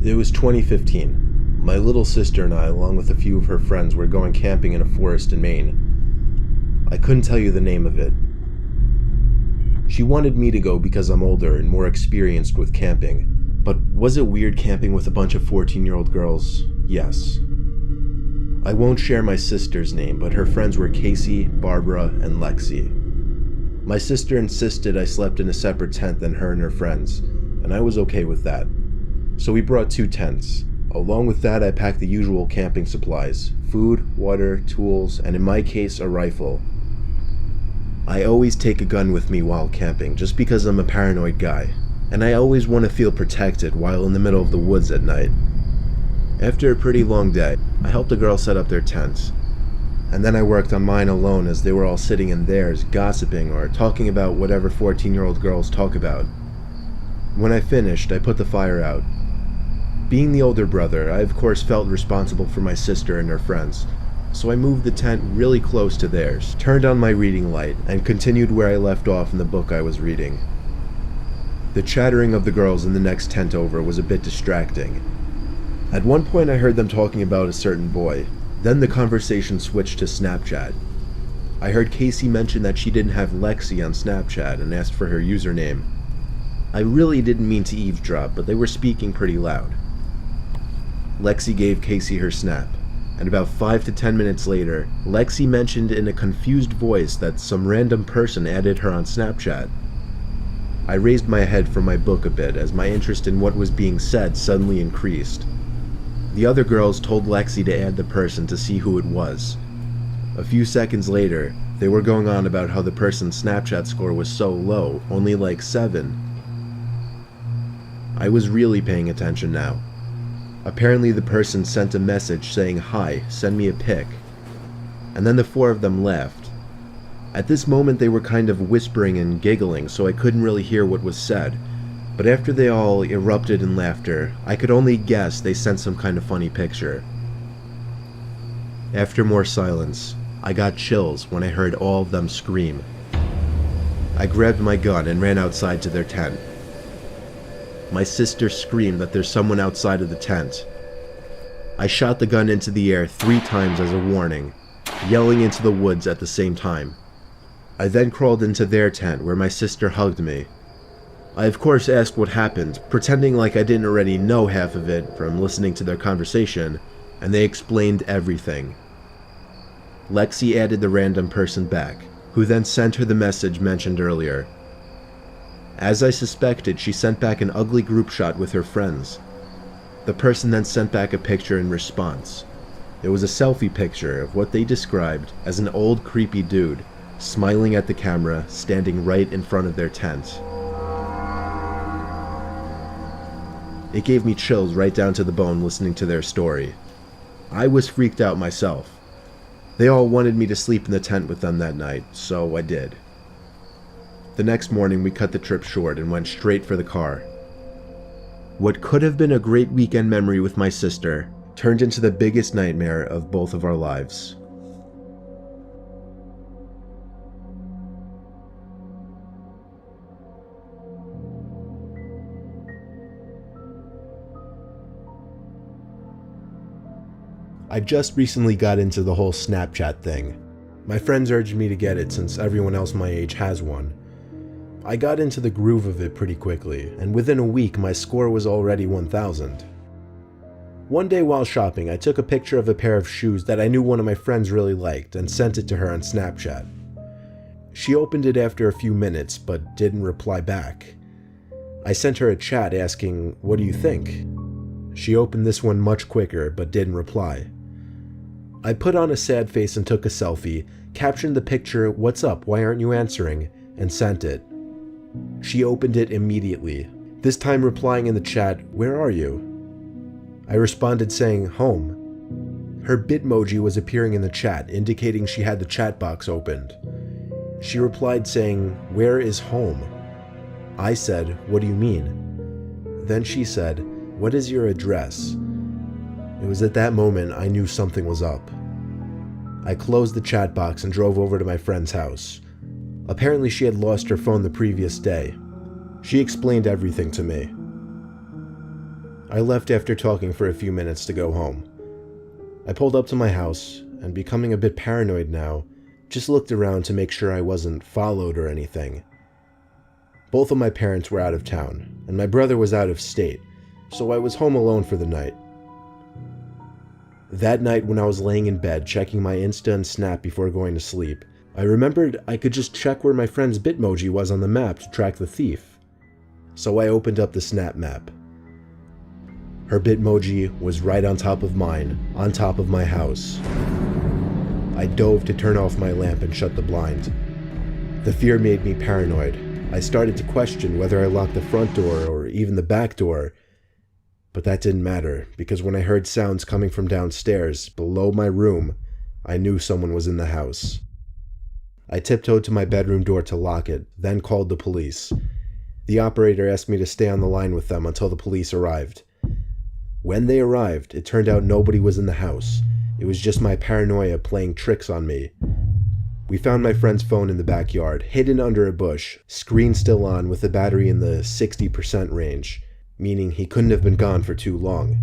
It was 2015. My little sister and I, along with a few of her friends, were going camping in a forest in Maine. I couldn't tell you the name of it. She wanted me to go because I'm older and more experienced with camping. But was it weird camping with a bunch of 14-year-old girls? Yes. I won't share my sister's name, but her friends were Casey, Barbara, and Lexi. My sister insisted I slept in a separate tent than her and her friends, and I was okay with that. So we brought 2 tents. Along with that, I packed the usual camping supplies: food, water, tools, and in my case, a rifle. I always take a gun with me while camping, just because I'm a paranoid guy, and I always want to feel protected while in the middle of the woods at night. After a pretty long day, I helped a girl set up their tents, and then I worked on mine alone as they were all sitting in theirs, gossiping or talking about whatever 14-year-old girls talk about. When I finished, I put the fire out. Being the older brother, I of course felt responsible for my sister and her friends, so I moved the tent really close to theirs, turned on my reading light, and continued where I left off in the book I was reading. The chattering of the girls in the next tent over was a bit distracting. At one point I heard them talking about a certain boy. Then the conversation switched to Snapchat. I heard Casey mention that she didn't have Lexi on Snapchat and asked for her username. I really didn't mean to eavesdrop, but they were speaking pretty loud. Lexi gave Casey her snap, and about 5 to 10 minutes later, Lexi mentioned in a confused voice that some random person added her on Snapchat. I raised my head from my book a bit as my interest in what was being said suddenly increased. The other girls told Lexi to add the person to see who it was. A few seconds later, they were going on about how the person's Snapchat score was so low, only like 7. I was really paying attention now. Apparently the person sent a message saying, "Hi, send me a pic." And then the 4 of them left. At this moment they were kind of whispering and giggling, so I couldn't really hear what was said. But after they all erupted in laughter, I could only guess they sent some kind of funny picture. After more silence, I got chills when I heard all of them scream. I grabbed my gun and ran outside to their tent. My sister screamed that there's someone outside of the tent. I shot the gun into the air 3 times as a warning, yelling into the woods at the same time. I then crawled into their tent where my sister hugged me. I of course asked what happened, pretending like I didn't already know half of it from listening to their conversation, and they explained everything. Lexi added the random person back, who then sent her the message mentioned earlier. As I suspected, she sent back an ugly group shot with her friends. The person then sent back a picture in response. It was a selfie picture of what they described as an old creepy dude, smiling at the camera, standing right in front of their tent. It gave me chills right down to the bone listening to their story. I was freaked out myself. They all wanted me to sleep in the tent with them that night, so I did. The next morning we cut the trip short and went straight for the car. What could have been a great weekend memory with my sister turned into the biggest nightmare of both of our lives. I just recently got into the whole Snapchat thing. My friends urged me to get it since everyone else my age has one. I got into the groove of it pretty quickly, and within a week my score was already 1,000. One day while shopping, I took a picture of a pair of shoes that I knew one of my friends really liked and sent it to her on Snapchat. She opened it after a few minutes, but didn't reply back. I sent her a chat asking, "What do you think?" She opened this one much quicker, but didn't reply. I put on a sad face and took a selfie, captioned the picture, "What's up, why aren't you answering?" and sent it. She opened it immediately, this time replying in the chat, "Where are you?" I responded saying, "Home." Her Bitmoji was appearing in the chat, indicating she had the chat box opened. She replied saying, "Where is home?" I said, "What do you mean?" Then she said, "What is your address?" It was at that moment I knew something was up. I closed the chat box and drove over to my friend's house. Apparently she had lost her phone the previous day. She explained everything to me. I left after talking for a few minutes to go home. I pulled up to my house, and becoming a bit paranoid now, just looked around to make sure I wasn't followed or anything. Both of my parents were out of town, and my brother was out of state, so I was home alone for the night. That night when I was laying in bed checking my Insta and Snap before going to sleep, I remembered I could just check where my friend's Bitmoji was on the map to track the thief. So I opened up the Snap map. Her Bitmoji was right on top of mine, on top of my house. I dove to turn off my lamp and shut the blind. The fear made me paranoid. I started to question whether I locked the front door or even the back door. But that didn't matter, because when I heard sounds coming from downstairs, below my room, I knew someone was in the house. I tiptoed to my bedroom door to lock it, then called the police. The operator asked me to stay on the line with them until the police arrived. When they arrived, it turned out nobody was in the house. It was just my paranoia playing tricks on me. We found my friend's phone in the backyard, hidden under a bush, screen still on with the battery in the 60% range, meaning he couldn't have been gone for too long.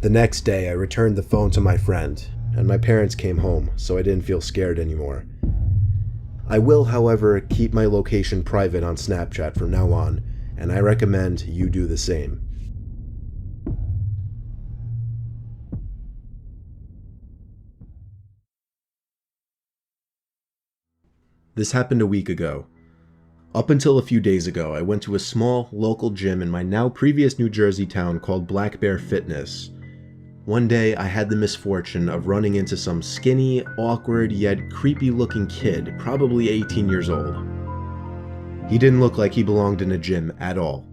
The next day, I returned the phone to my friend, and my parents came home, so I didn't feel scared anymore. I will, however, keep my location private on Snapchat from now on, and I recommend you do the same. This happened a week ago. Up until a few days ago, I went to a small, local gym in my now previous New Jersey town called Black Bear Fitness. One day, I had the misfortune of running into some skinny, awkward, yet creepy-looking kid, probably 18 years old. He didn't look like he belonged in a gym at all.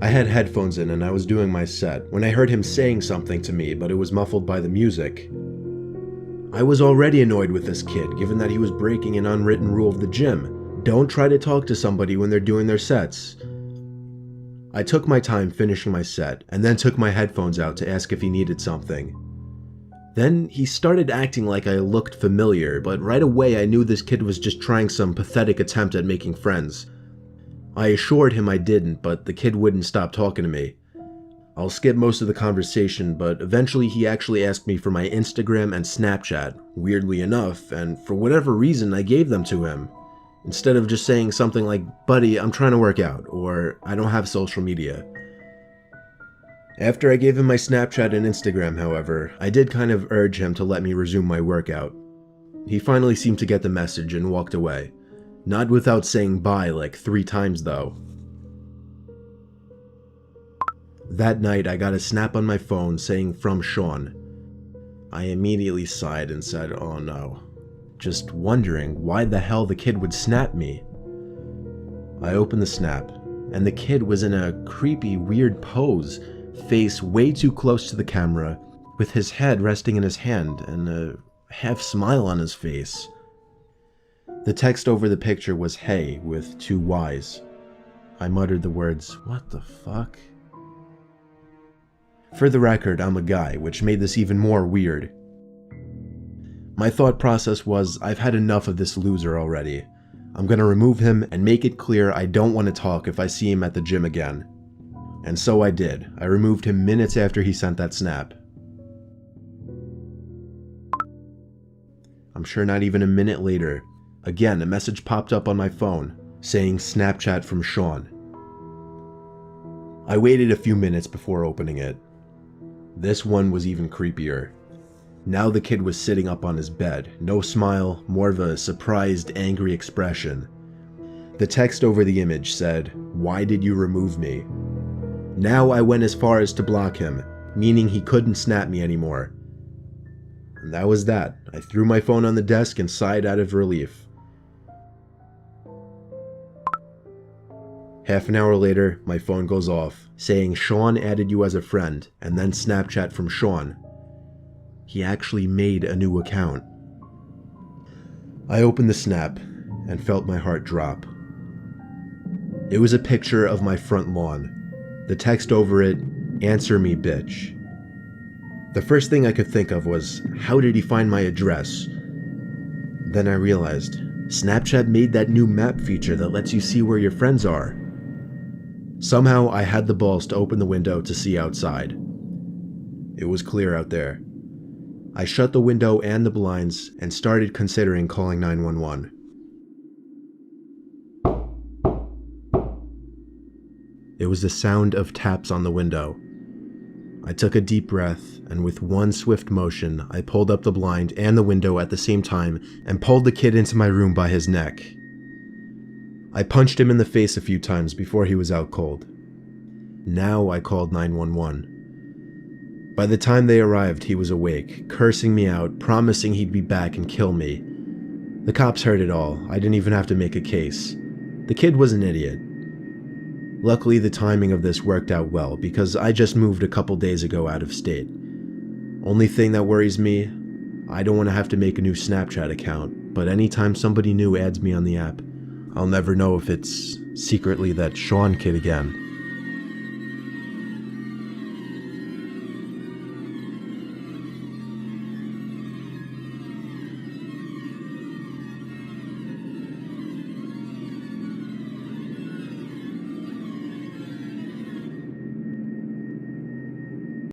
I had headphones in and I was doing my set when I heard him saying something to me, but it was muffled by the music. I was already annoyed with this kid, given that he was breaking an unwritten rule of the gym. Don't try to talk to somebody when they're doing their sets. I took my time finishing my set, and then took my headphones out to ask if he needed something. Then he started acting like I looked familiar, but right away I knew this kid was just trying some pathetic attempt at making friends. I assured him I didn't, but the kid wouldn't stop talking to me. I'll skip most of the conversation, but eventually he actually asked me for my Instagram and Snapchat, weirdly enough, and for whatever reason I gave them to him. Instead of just saying something like, "Buddy, I'm trying to work out," or "I don't have social media." After I gave him my Snapchat and Instagram, however, I did kind of urge him to let me resume my workout. He finally seemed to get the message and walked away. Not without saying bye like 3 times though. That night I got a snap on my phone saying "from Sean." I immediately sighed and said, "Oh no." Just wondering why the hell the kid would snap me. I opened the snap, and the kid was in a creepy, weird pose, face way too close to the camera, with his head resting in his hand and a half smile on his face. The text over the picture was "Hey" with 2 Y's. I muttered the words, "What the fuck?" For the record, I'm a guy, which made this even more weird. My thought process was, I've had enough of this loser already. I'm gonna remove him and make it clear I don't want to talk if I see him at the gym again. And so I did. I removed him minutes after he sent that snap. I'm sure not even a minute later, again a message popped up on my phone, saying "Snapchat from Sean." I waited a few minutes before opening it. This one was even creepier. Now the kid was sitting up on his bed, no smile, more of a surprised, angry expression. The text over the image said, "Why did you remove me?" Now I went as far as to block him, meaning he couldn't snap me anymore. And that was that. I threw my phone on the desk and sighed out of relief. Half an hour later, my phone goes off, saying "Sean added you as a friend," and then Snapchat from Sean. He actually made a new account. I opened the snap and felt my heart drop. It was a picture of my front lawn. The text over it, "Answer me, bitch." The first thing I could think of was, how did he find my address? Then I realized, Snapchat made that new map feature that lets you see where your friends are. Somehow, I had the balls to open the window to see outside. It was clear out there. I shut the window and the blinds and started considering calling 911. It was the sound of taps on the window. I took a deep breath, and with one swift motion, I pulled up the blind and the window at the same time and pulled the kid into my room by his neck. I punched him in the face a few times before he was out cold. Now I called 911. By the time they arrived, he was awake, cursing me out, promising he'd be back and kill me. The cops heard it all. I didn't even have to make a case. The kid was an idiot. Luckily, the timing of this worked out well because I just moved a couple days ago out of state. Only thing that worries me, I don't want to have to make a new Snapchat account, but anytime somebody new adds me on the app, I'll never know if it's secretly that Sean kid again.